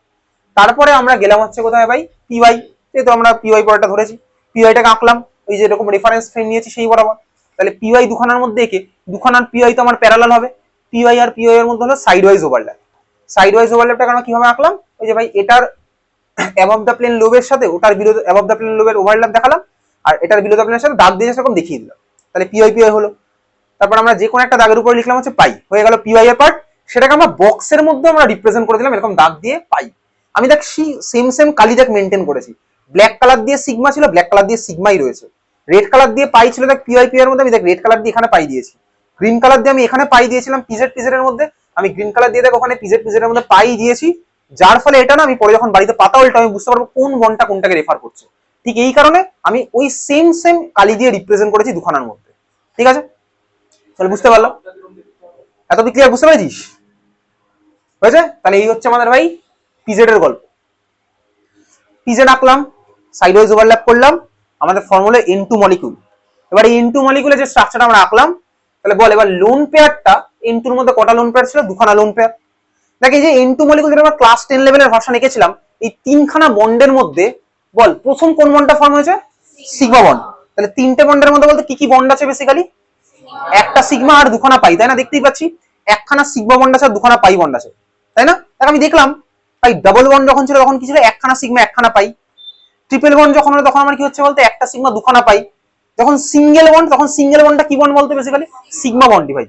S1: তারপরে আমরা গেলাম হচ্ছে কোথায় ভাই, পিওয়াই, যেহেতু আমরা পিওয়াই পড়াটা ধরেছি, পিওয়াইটাকে আঁকলাম ওই যে এরকম রেফারেন্স ফ্রেম নিয়েছি সেই বরাবর। তাহলে পিওয়াই দুখানার মধ্যে একে দুখানার পিওয়াই তো আমার প্যারালাল হবে, পিওয়াই এর মধ্যে হলো side wise overlap. Side wise ওভারল্যাপটা আমরা কিভাবে আঁকলাম, ওই যে ভাই এটার অ্যাবভ দ্য প্লেন লোবের সাথে ওটার বিলো অ্যাবভ দ্য প্লেন লোবের ওভারল্যাপ দেখালাম, আর এটার বিলো দ্য প্লেনের সাথে দাগ দিয়ে সেরকম দেখিয়ে দিলাম, তাহলে পিওয়াই পিওয়াই হলো। তারপর আমরা যে কোনো একটা দাগের উপরে লিখলাম হচ্ছে পাই, হয়ে গেল পিওয়াই এর পার্ট। সেটাকে আমরা বক্সের মধ্যে আমরা রিপ্রেজেন্ট করে দিলাম এরকম দাগ দিয়ে পাই। আমি দেখ সেম সেম কালি দেখ মেনটেন করেছি। ব্ল্যাক কালার দিয়ে সিগমা ছিল, ব্ল্যাক কালার দিয়ে সিগমাই রয়েছে। রেড কালার দিয়ে পাই ছিল দেখ পিওয়াই পি এর মধ্যে, আমি দেখ রেড কালার দিয়ে এখানে পাই দিয়েছি। গ্রিন কালার দিয়ে আমি এখানে পাই দিয়েছিলাম পিজেড পিজেড এর মধ্যে, আমি গ্রিন কালার দিয়ে দেখ ওখানে পিজেড পিজেড এর মধ্যে পাই দিয়েছি। যার ফলে এটা না আমি পরে যখন বাড়িতে পাতা উল্টা আমি বুঝতে পারবো কোন বনটা কোনটাকে রেফার করছে। ঠিক এই কারণে আমি ওই সেম সেম কালি দিয়ে রিপ্রেজেন্ট করেছি দুখানার মধ্যে। ঠিক আছে, তাহলে বুঝতে পারলাম? এত ক্লিয়ার? বুঝতে পেরেছিস? হয়েছে? তাহলে এই হচ্ছে আমাদের ভাই পিজেড এর গল্প। পিজেড আঁকলাম, সাইড ওয়াইজ ওভারল্যাপ করলাম, আমাদের ফর্মুলা N2 মলিকিউল। এবার এই N2 মলিকিউলের যে স্ট্রাকচারটা আমরা আঁকলাম, তাহলে বল এবার লোন পেয়ারটা N2 এর মধ্যে কটা লোন পেয়ার ছিল? দুখানা লোন পেয়ার। দেখ এই যে N2 মলিকিউল যেটা আমরা ক্লাস 10 লেভেলের ভার্সন এঁকেছিলাম, এই তিনখানা বন্ডের মধ্যে বল প্রথম কোন বন্ডটা ফর্ম হয়েছে? Sigma bond. তাহলে তিনটে বন্ডের মধ্যে বলতে কি কি বন্ড আছে? বেসিক্যালি একটা সিগমা আর দুখানা পাই, তাই না? দেখতেই পাচ্ছি একখানা সিগমা বন্ড আছে আর দুখানা পাই বন্ড আছে, তাই না? তাহলে আমি দেখলাম ভাই ডাবল বন্ড যখন ছিল তখন কি ছিল? একখানা সিগমা একখানা পাই। ট্রিপল বন্ড যখন হলো তখন আমার কি হচ্ছে বলতে? একটা সিগমা দুখানা পাই। যখন সিঙ্গেল বন্ড, তখন সিঙ্গেল বন্ডটা কি বন্ড বলতে? বেসিক্যালি সিগমা বন্ডই ভাই।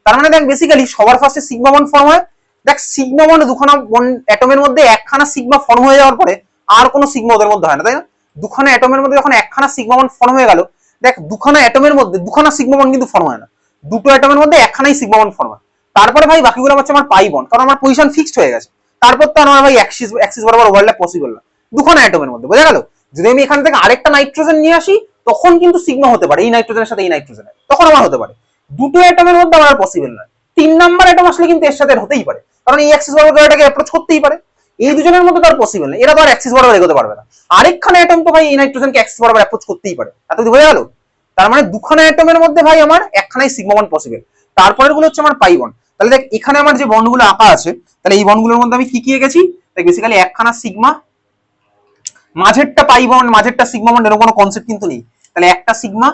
S1: তার মানে দেখ বেসিক্যালি সবার ফার্স্টে সিগমা বন্ড ফর্ম হয়। দেখ সিগমা বন্ড দুখানা বন্ড অ্যাটমের মধ্যে একখানা সিগমা ফর্ম হয়ে যাওয়ার পরে আর কোনো সিগমা ওদের মধ্যে হয় না, তাই না? দুখানা অ্যাটমের মধ্যে যখন একখানা সিগমা বন্ড ফর্ম হয়ে গেল, দেখ দুখানা অ্যাটমের মধ্যে দুখানা সিগমা বন্ড কিন্তু ফর্ম হয় না, দুটো অ্যাটমের মধ্যে একখানাই সিগমা বন্ড ফর্ম হয়। তারপরে ভাই বাকিগুলো হচ্ছে আমার পাই বন্ড, কারণ আমার পজিশন ফিক্সড হয়ে গেছে। তারপর তো আমার ভাই অ্যাক্সিস বরাবর ওভারল্যাপ পসিবল না দুখানা অ্যাটমের মধ্যে, বোঝা গেল? যদি আমি এখান থেকে আরেকটা নাইট্রোজেন নিয়ে আসি তখন কিন্তু সিগমা হতে পারে, এই নাইট্রোজেনের সাথে এই নাইট্রোজেনের, তখন আমার হতে পারে। দুটো অ্যাটমের মধ্যে আমার পসিবল না। 3 নাম্বার অ্যাটম আসলে কিন্তু এর সাথে হতেই পারে, কারণ এই অ্যাক্সিস বরাবর এটাকে অ্যাপ্রোচ করতেই পারে। এই দুজনের মধ্যে তো আর পসিবল না, এরা তো আর অ্যাক্সিস বরাবর এগোতে পারবে না। আরেকখানা অ্যাটম তো ভাই এই নাইট্রোজেনকে অ্যাক্সিস বরাবর অ্যাপ্রোচ করতেই পারে, এত বোঝা গেল? তার মানে দুখানা অ্যাটমের মধ্যে ভাই আমার একখানাই সিগমা বন্ড পসিবল, তারপরের গুলো হচ্ছে আমার পাই বন্ড। তাহলে দেখ এখানে আমার যে বন্ডগুলো আঁকা আছে, তাহলে এই বন্ডগুলোর মধ্যে আমি কি কি এঁকেছি? দেখ বেসিক্যালি একখানা সিগমা, মাঝেরটা পাই বন্ড, মাঝেরটা সিগমা বন্ড, এরকম কোনো কনসেপ্ট কিন্তু নেই। তাহলে একটা সিগমা,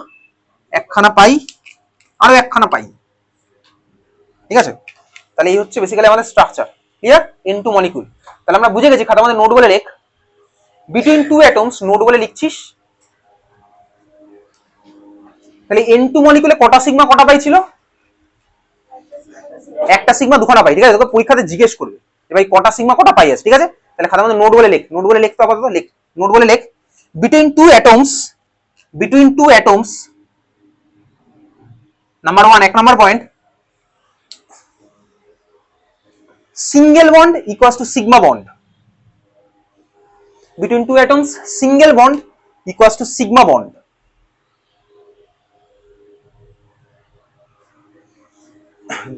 S1: একখানা পাই, আরো একখানা পাই। ঠিক আছে, তাহলে এই হচ্ছে বেসিক্যালি আমাদের স্ট্রাকচার। ক্লিয়ার? N2 molecule. তাহলে আমরা বুঝে গেছি, খাতা আমাদের নোট বলে লেখ, বিটুইন টু অ্যাটমস নোট বলে লিখছিস। তাহলে N2 মলিকিউলে কটা সিগমা কটা পাই ছিল? একটা সিগমা দুখানা পাই। ঠিক আছে, তোকে পরীক্ষাতে জিজ্ঞেস করবে যে ভাই কটা সিগমা কটা পাই আছে। ঠিক আছে, তাহলে খাতা আমাদের নোট বলে লেখ, নোট বলে লিখতে আপাতত লেখ, নোট বলে লেখ, বিটুইন টু অ্যাটমস, নাম্বার 1 এক number point, single bond equals to sigma bond. Between two atoms, single bond equals to sigma bond.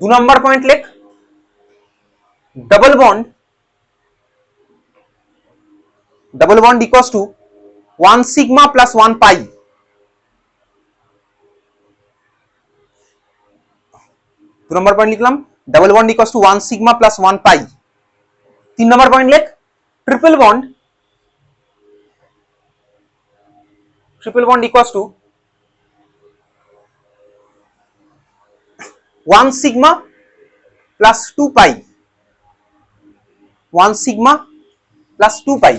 S1: 2 number point লেখ, double bond equals to 1 sigma plus 1 pi. 2 number point লিখলাম, double bond equals to 1 sigma plus 1 pi. 3 number point লেখ, triple bond equals to 1 sigma plus 2 pi. 1 sigma plus 2 pi.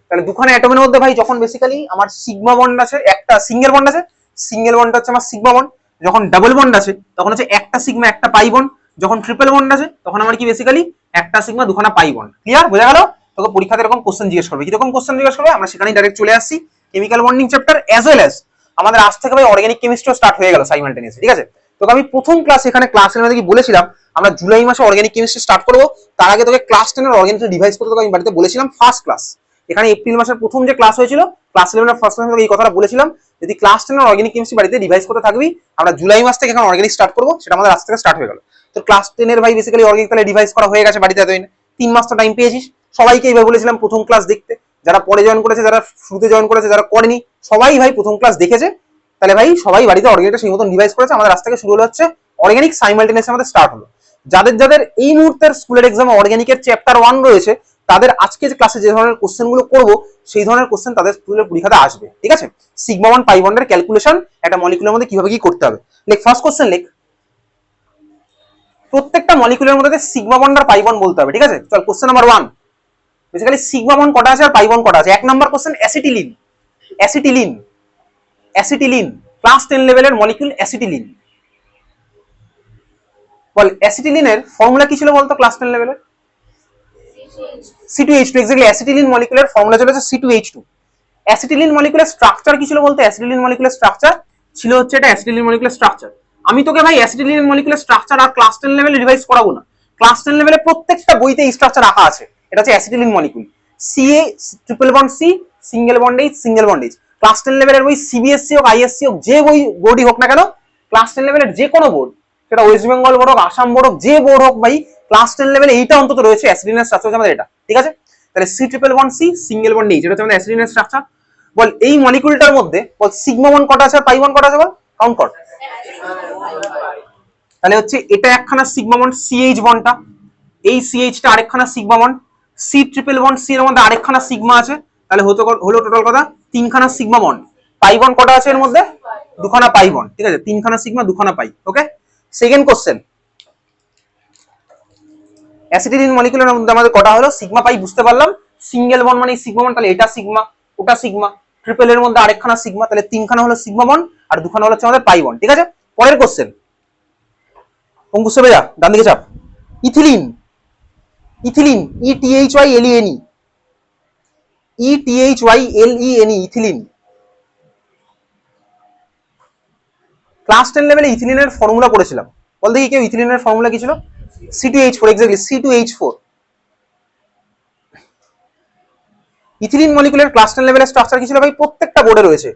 S1: তাহলে দুখানা অ্যাটমের মধ্যে ভাই যখন basically আমার sigma bond আছে, একটা সিঙ্গেল বন্ড আছে, সিঙ্গেল বন্ডটা হচ্ছে আমার সিগমা বন্ড। যখন ডাবল বন্ড আছে তখন হচ্ছে একটা সিগমা একটা পাই বন্ড। যখন ট্রিপল বন্ড আছে তখন আমার কি বেসিক্যালি একটা সিগমা দুখানা পাই বন্ড। ক্লিয়ার? বোঝা গেল? তোকে পরীক্ষাতে এরকম কোশ্চেন জিজ্ঞেস করবে। কিরকম কোশ্চেন জিজ্ঞেস করবে? আমরা সেখানেই ডাইরেক্ট চলে আসছি, chemical bonding chapter as well as আমাদের আজ থেকে ভাই অর্গানিক কেমিস্ট্রিও স্টার্ট হয়ে গেল সাইমালটেনিয়াসলি। ঠিক আছে, তোকে আমি প্রথম ক্লাস এখানে ক্লাসের মধ্যে কি বলেছিলাম, আমরা জুলাই মাসে অর্গানিক কেমিস্ট্রি স্টার্ট করবো। তার আগে তোকে ক্লাস 10 এর অর্গানিক ডিভাইস করতে তোকে আমি বাড়িতে বলেছিলাম ফার্স্ট ক্লাস। এখানে এপ্রিল মাসের প্রথম যে ক্লাস হয়েছিল, ক্লাস 11 এর ফার্স্ট ক্লাসে এই কথাটা বলেছিলাম, যদি ক্লাস 10 এর অর্গানিক কেমিস্ট্রি বাড়িতে রিভাইজ করতে থাকবি, আমরা জুলাই মাস থেকে এখন অর্গানিক স্টার্ট করবো, সেটা আমাদের আজ থেকে স্টার্ট হয়ে গেল। তো ক্লাস 10 এর ভাই বেসিক্যালি অর্গানিক তাহলে রিভাইজ করা হয়ে গেছে বাড়িতে, এতদিন 3 মাস তো টাইম পেয়েছিস। সবাইকে এইভাবে বলেছিলাম প্রথম ক্লাস দেখতে, যারা পরে জয়েন করেছে, যারা শুরুতে জয়েন করেছে, যারা করেনি, সবাই ভাই প্রথম ক্লাস দেখেছে। তাহলে ভাই সবাই বাড়িতে অর্গানিকটা সেই মতন রিভাইজ করেছে। আমাদের আজ থেকে শুরু হলো হচ্ছে অর্গানিক সাইমালটেনিয়াসলি আমাদের স্টার্ট হলো। যাদের এই মুহূর্তের স্কুলের এক্সামে অর্গানিকের চ্যাপ্টার 1 রয়েছে, তাদের আজকে যে ক্লাসে যে ধরনের কোশ্চেন গুলো করবো সেই ধরনের কোশ্চেন তাদের স্কুলের পরীক্ষাতে আসবে। ঠিক আছে, সিগমা বন্ড পাই বন্ডের ক্যালকুলেশন একটা মলিকুলের মধ্যে কিভাবে কি করতে হবে। লেখ ফার্স্ট কোশ্চেন লেখ, প্রত্যেকটা মলিকুলের মধ্যে সিগমা বন্ড আর পাই বন্ড বলতে হবে। ঠিক আছে, চল question number 1, basically sigma bond কটা আছে আর পাই বন্ড কটা আছে। 1 number question acetylene, acetylene, acetylene class 10 লেভেলের মলিকিউল অ্যাসিটিলিন। বল অ্যাসিটিলিনের ফর্মুলা কি ছিল বলতো ক্লাস 10 লেভেলের? C2H2, এক্স্যাক্টলি অ্যাসিটিলিন মলিকুলের ফর্মুলা ছিল C2H2। অ্যাসিটিলিন মলিকুলার স্ট্রাকচার কি ছিল বলতো? অ্যাসিটিলিন মলিকুলার স্ট্রাকচার ছিল হচ্ছে এটা অ্যাসিটিলিন মলিকুলার স্ট্রাকচার। আমি তোকে ভাই অ্যাসিটিলিন মলিকুলার স্ট্রাকচার আর ক্লাস 10 লেভেলে রিভাইজ করাবো না, ক্লাস 10 লেভেলে প্রত্যেকটা বইতে এই স্ট্রাকচার রাখা আছে। এটা হচ্ছে acetylene molecule, CA triple bond C single bond H single bond H। Class 10 লেভেলের বই CBSE হোক ISC হোক যে বই বোর্ডই হোক না কেন, ক্লাস 10 লেভেলের যে কোনো বোর্ড, সেটা ওয়েস্ট বেঙ্গল বোর্ড হোক আসাম বোর্ড হোক যে বোর্ড হোক ভাই, ক্লাস 10 লেভেলে এইটা অন্তত রয়েছে অ্যাসিটিলিনের স্ট্রাকচার আমাদের এটা, ঠিক আছে? তাহলে C triple bond C single bond H, এটা হচ্ছে আমাদের অ্যাসিটিলিনের স্ট্রাকচার। বল এই মলিকুলটার মধ্যে বল সিগমা বন্ড কটা আছে আর পাই বন্ড কটা আছে বল, কাউন্ট কর। তাহলে হচ্ছে এটা একখানা সিগমা বন্ড CH বন্ডটা, এই CH টা আরেকখানা sigma bond, C triple bond C এর মধ্যে আরেকখানা সিগমা আছে, তাহলে হলো টোটাল কথা তিনখানা সিগমা বন্ড। পাই বন্ড কটা আছে এর মধ্যে? দুখানা পাই বন্ড, ঠিক আছে? তিনখানা সিগমা দুখানা পাই। ওকে, সেকেন্ড কোশ্চেন, অ্যাসিটিলিন মলিকুলের মধ্যে আমাদের কটা হলো? সিগমা পাই বুঝতে পারলাম, সিঙ্গেল বন্ড মানে সিগমা বন্ড, তাহলে এটা সিগমা ওটা সিগমা, ট্রিপল এর মধ্যে আরেকখানা সিগমা, তাহলে তিনখানা হলো সিগমা বন্ড আর দুখানা হলো আমাদের পাই বন্ড, ঠিক আছে? পরের কোশ্চেন, অঙ্কুশ যা ডান দিকে চাপ। Ethylene, ethylene ETHYLENE, ETHYLENE ethylene. Class 10 লেভেলে ইথিলিনের ফর্মুলা পড়েছিলাম, বল দেখি কেউ ইথিলিনের ফর্মুলা কি ছিল? C2H4, exactly C2H4। Ethylene মলিকুলের class 10 লেভেলের স্ট্রাকচার কি ছিল ভাই? প্রত্যেকটা বোর্ডে রয়েছে,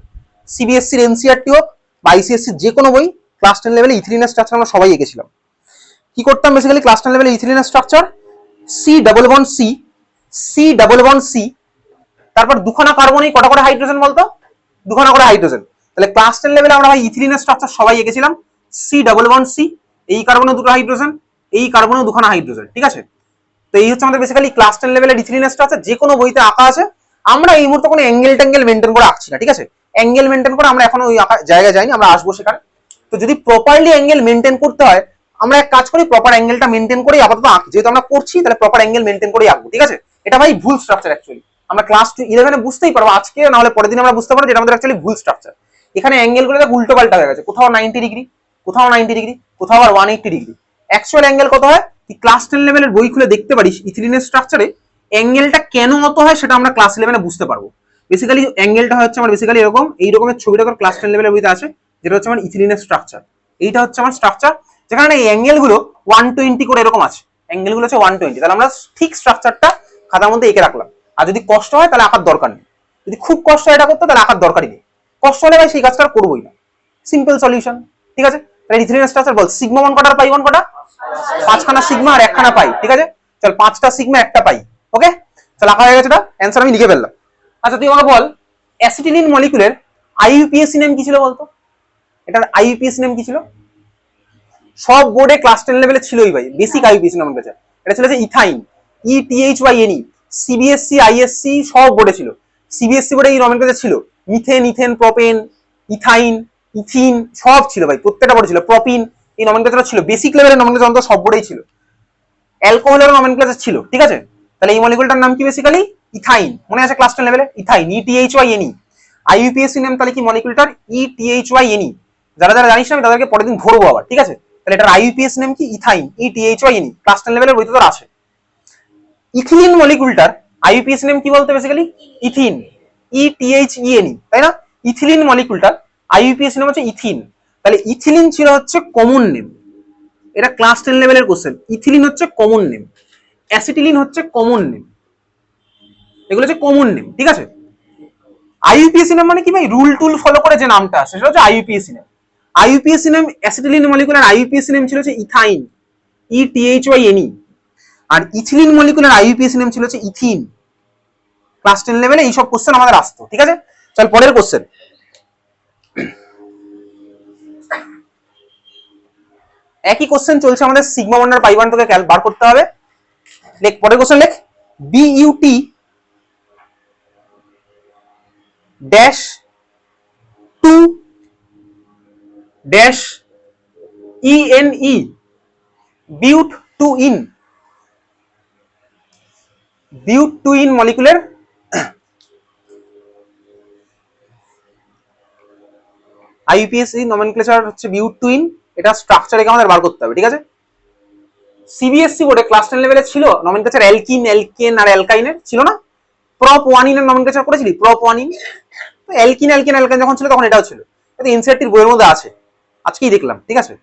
S1: CBSE এর NCERT হোক বা ICSE যে কোনো বই, ক্লাস 10 লেভেলে ইথিলিনের স্ট্রাকচার আমরা সবাই এঁকেছিলাম। কি করতাম বেসিক্যালি ক্লাস 10 লেভেলে ইথিলিনের structure? C double bond C, C double bond C, তারপর দুখানা কার্বনে কটা করে হাইড্রোজেন বলতো? দুখানা করে হাইড্রোজেন। তাহলে ক্লাস 10 লেভেলে আমরা ভাই ইথিলিনের স্ট্রাকচার সবাই এঁকেছিলাম, C ডাবল বন্ড C, এই কার্বনে দুটো হাইড্রোজেন, এই কার্বনে দুখানা হাইড্রোজেন, ঠিক আছে? তো এই হচ্ছে আমাদের বেসিক্যালি ক্লাস 10 লেভেলের ইথিলিনের স্ট্রাকচার, যে কোনো বইতে আঁকা আছে। আমরা এই মুহূর্তে কোনো অ্যাঙ্গেল ট্যাঙ্গেল মেনটেন করে আঁকছি না, ঠিক আছে? অ্যাঙ্গেল মেনটেন করে আমরা এখন ওই জায়গায় যাইনি, আমরা আসবো সেখানে। তো যদি প্রপারলি অ্যাঙ্গেল মেনটেন করতে হয়, আমরা এক কাজ করি, প্রপার অ্যাঙ্গেলটা মেনটেন করেই আপাতত আঁকি, যেহেতু আমরা করছি তাহলে প্রপার অ্যাঙ্গেল মেনটেন করেই আঁকবো, ঠিক আছে? এটা ভাই ভুল স্ট্রাকচার অ্যাকচুয়ালি, আমরা ক্লাস 11 এ বুঝতেই পারবো, আজকে না হলে পরের দিন আমরা বুঝতে পারবো যেটা আমাদের অ্যাকচুয়ালি ভুল স্ট্রাকচার। এখানে অ্যাঙ্গেল গুলো উল্টো পাল্টা হয়ে গেছে, কোথাও 90 ডিগ্রি, কোথাও 90 ডিগ্রি, কোথাও আবার 180 ডিগ্রি। অ্যাকচুয়াল অ্যাঙ্গেল কত হয় তুই ক্লাস 10 লেভেলের বই খুলে দেখতে পারিস, ইথিলিনের স্ট্রাকচারে অ্যাঙ্গেলটা কেন অত হয় সেটা আমরা ক্লাস 11 এ বুঝতে পারবো। বেসিক্যালি অ্যাঙ্গেলটা হচ্ছে আমার বেসিক্যালি এরকম, এই রকমের ছবিটা ক্লাস 10 লেভেলের বইতে আছে, যেটা হচ্ছে আমার ইথিলিনের স্ট্রাকচার। এইটা হচ্ছে আমার স্ট্রাকচার, যেখানে এই অ্যাঙ্গেল গুলো 120 করে এরকম আছে, অ্যাঙ্গেল গুলো হচ্ছে 120। তাহলে আমরা ঠিক স্ট্রাকচারটা খাতার মধ্যে এঁকে রাখলাম, আর যদি কষ্ট হয় তাহলে আঁকার দরকার নেই, যদি খুব কষ্ট হয় এটা করতে তাহলে আঁকার দরকারই নেই, কষ্ট হলে ভাই সেই কাজটা করবোই না, সিম্পল সলিউশন, ঠিক আছে? তাহলে ইথিলিনের স্ট্রাকচার বল, সিগমা বন্ড কটা আর পাই বন্ড কটা? পাঁচখানা সিগমা আর একখানা পাই, ঠিক আছে? চল পাঁচটা সিগমা একটা পাই, ওকে? চল আঁকা হয়ে গেছে, এটা অ্যান্সার আমি লিখে ফেললাম। আচ্ছা তুই আমাকে বল, অ্যাসিটিলিন মলিকুলের IUPAC নেম কি ছিল বলতো? এটার IUPAC নেম কি ছিল? সব বোর্ডে ক্লাস 10 লেভেলে ছিলই ভাই, বেসিক IUPAC নাম কাছে এটা ছিল যে ইথাইন, ETHYNE। CBSE ISC সব বোর্ডে ছিল, CBSE বোর্ডে এই নমেনক্লেচার ছিল, methane, ethane, propane, ethyne, ethene সব ছিল ভাই, প্রত্যেকটা বোর্ডে ছিল। প্রোপিন এই নমেনক্লেচার ছিল, বেসিক লেভেলের নমেনক্লেচার অন্তত সব বোর্ডেই ছিল। অ্যালকোহলের নমেনক্লেচার ছিল, ঠিক আছে? তাহলে এই মলিকুলটার নাম কি বেসিক্যালি? ইথাইন, মনে আছে ক্লাস 10 লেভেলে? Ethyne, ETHYNE। IUPAC নেম তাহলে কি মলিকুলটার? ETHYNE। যারা যারা জানিস না তাদেরকে পরের দিন ধরবো আবার, ঠিক আছে? তাহলে এটার IUPAC নেম কি? Ethyne, ETHYNE। ক্লাস 10 লেভেলের বইতে তোর আছে। ইথিলিন মলিকুলটার IUPAC নেম কি বলতে? বেসিক্যালি ইথিন, ETHENE, তাই না? ইথিলিন মলিকুলটার IUPAC নেম হচ্ছে ইথিন। তাহলে ইথিলিন ছিল হচ্ছে কমন নেম, এটা ক্লাস 10 লেভেলের কোশ্চেন। ইথিলিন হচ্ছে কমন নেম, অ্যাসিটিলিন হচ্ছে কমন নেম, এগুলো হচ্ছে কমন নেম, ঠিক আছে? IUPAC নেম মানে কি ভাই? রুল টুল ফলো করে যে নামটা আছে সেটা হচ্ছে IUPAC name. IUPAC name acetylene molecular IUPAC name ছিল হচ্ছে ইথাইন, ETHYNE। আর ইথিলিন মলিকুলার IUPAC নেম ছিল হচ্ছে ইথিন। ক্লাস 10 লেভেলে এইসব কোশ্চেন আমাদের আসতো, ঠিক আছে? চল পরের কোশ্চেন, একই কোশ্চেন চলছে আমাদের, সিগমা বন্ড আর পাই বন্ড তোকে বার করতে হবে। লেখ পরের কোশ্চেন, লেখ BUT dash 2 dash ENE but two ene. But two ene মলিকুলের আইউপিএসি নমেনক্লেচার হচ্ছে বিউটুইন, এটা স্ট্রাকচারকে আমাদের বার করতে হবে, ঠিক আছে। সিবিএসসি বোর্ডে ক্লাস 10 লেভেলে ছিল নমেনক্লেচার অ্যালকিন, অ্যালকেন আর অ্যালকাইনের, ছিল না? প্রপ ওয়ানিনের নমেনক্লেচার করেছিলি, প্রপ ওয়ানিন। অ্যালকিন অ্যালকেন অ্যালকাইন যখন ছিল তখন এটাও ছিল, এটা এনসিইআরটির বইয়ের মধ্যে আছে, আজকেই দেখলাম, ঠিক আছে।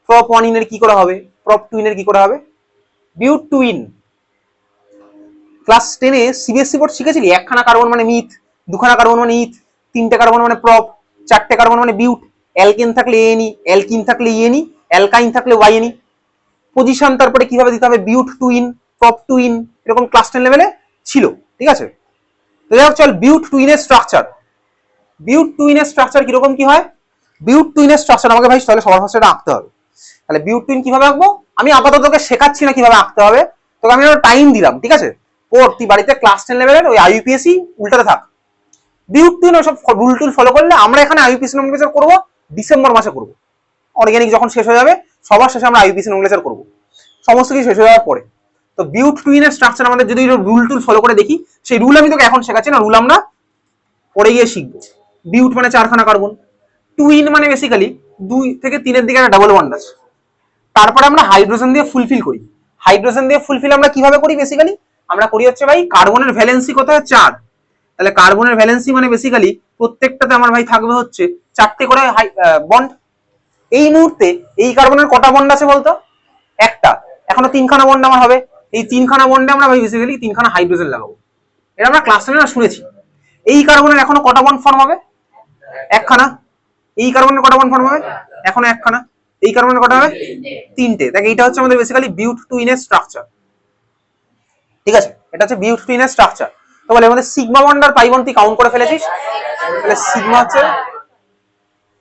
S1: প্রপ ওয়ানিনের কি করা হবে, প্রপ টুইনের কি করা হবে? বিউটুইন ক্লাস 10-এ সিবিএসসি বোর্ড শিখেছিলি একখানা কার্বন মানে মিথ, দুখানা কার্বন মানে ইথ, তিনটে কার্বন মানে প্রপ, চারটে কার্বন মানে বিউট, অ্যালকেন থাকলে এনি, অ্যালকিন থাকলে ইএনি, অ্যালকাইন থাকলে ওয়াইএনি, পজিশন তারপরে কিভাবে দিতে হবে, বিউট টুইন, প্রপ টুইন, এরকম ক্লাস 10 লেভেলে ছিল, ঠিক আছে। তো যাই হোক, চল বিউট টুইনের স্ট্রাকচার। বিউট টুইনের স্ট্রাকচার কিরকম কি হয়? বিউট টুইনের স্ট্রাকচার আমাকে ভাই তাহলে সবার ফার্স্টে আঁকতে হবে। তাহলে বিউট টুইন কিভাবে আঁকবো? আমি আপাতত তোকে শেখাচ্ছি না কিভাবে আঁকতে হবে, তোকে আমি টাইম দিলাম, ঠিক আছে। পর তুই বাড়িতে ক্লাস 10 লেভেলের ওই আইইউপিএসি উল্টাতে থাক। বিউট টুইন ওসব রুল টুল ফলো করলে আমরা এখানে আইইউপিএসি নমিনেচার করবো ডিসেম্বর মাসে করবো, অর্গানিক যখন শেষ হয়ে যাবে সবার শেষে আমরা আইইউপিএসি নমিনেচার করবো, সমস্ত কিছু শেষ হয়ে যাওয়ার পরে। তো বিউট টুইনের স্ট্রাকচার আমাদের যদি রুল টুল ফলো করে দেখি, সেই রুল আমি তোকে এখন শেখাচ্ছি না, রুল আমরা পরে গিয়ে শিখবো। বিউট মানে 4খানা কার্বন, টুইন মানে বেসিক্যালি 2 থেকে 3-এর দিকে একটা ডাবল বন্ড আছে, তারপরে আমরা হাইড্রোজেন দিয়ে ফুলফিল করি। হাইড্রোজেন দিয়ে ফুলফিল আমরা কিভাবে করি? বেসিক্যালি আমরা করি হচ্ছে ভাই, কার্বনের ভ্যালেন্সি কত হয়? 4। তাহলে কার্বনের ভ্যালেন্সি মানে বেসিক্যালি প্রত্যেকটাতে আমার ভাই থাকবে হচ্ছে 4টে করে বন্ড। এই মুহূর্তে এই কার্বনের কটা বন্ড আছে বলতো? একটা, এখনো 3খানা বন্ড আমার হবে। এই 3খানা বন্ডে আমরা ভাই বেসিক্যালি 3খানা হাইড্রোজেন লাগাবো, এটা আমরা ক্লাস 10 না শুনেছি। এই কার্বনের এখনো কটা বন্ড ফর্ম হবে? একখানা। এই কার্বনের কটা বন্ড ফর্ম হবে? এখনো একখানা। এই কার্বনের কটা হবে? 3টে। দেখ এইটা হচ্ছে আমাদের বেসিক্যালি বিউট টুইনের স্ট্রাকচার, ঠিক আছে। এটা হচ্ছে বিউট টুইনের স্ট্রাকচার। তো বলে আমাদের সিগমা বন্ড আর পাই বন্ড তুই কাউন্ট করে ফেলেছিস, তাহলে সিগমা হচ্ছে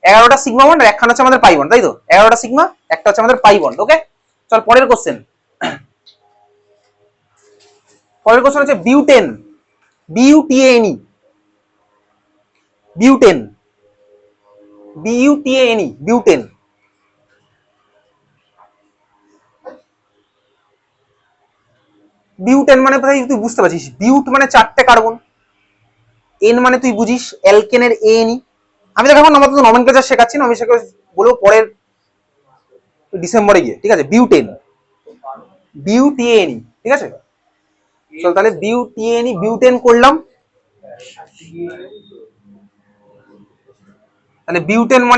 S1: 11টা সিগমা বন্ড আর একখানা হচ্ছে আমাদের পাই বন্ড, তাই তো? 11টা সিগমা, একটা হচ্ছে আমাদের পাই বন্ড, ওকে। চল পরের কোশ্চেন। পরের কোশ্চেন হচ্ছে বিউটেন, বিউটিএনই, বিউটেন, বিউটিএনই, বিউটেন। বিউটেন মানে ভাই তুই বুঝতে পারছিস, বিউট মানে 4টে কার্বন, এন মানে তুই বুঝিস অ্যালকেনের এনি। আমি দেখো এখন আমাদের নমেনক্লেচার শেখাচ্ছি না, আমি বলবো পরের ডিসেম্বরে গিয়ে, ঠিক আছে। বিউটেন, বিউটিএনই, ঠিক আছে। চল তাহলে বিউটিএনই, বিউটেন করলাম। তাহলে বিউটেন মানে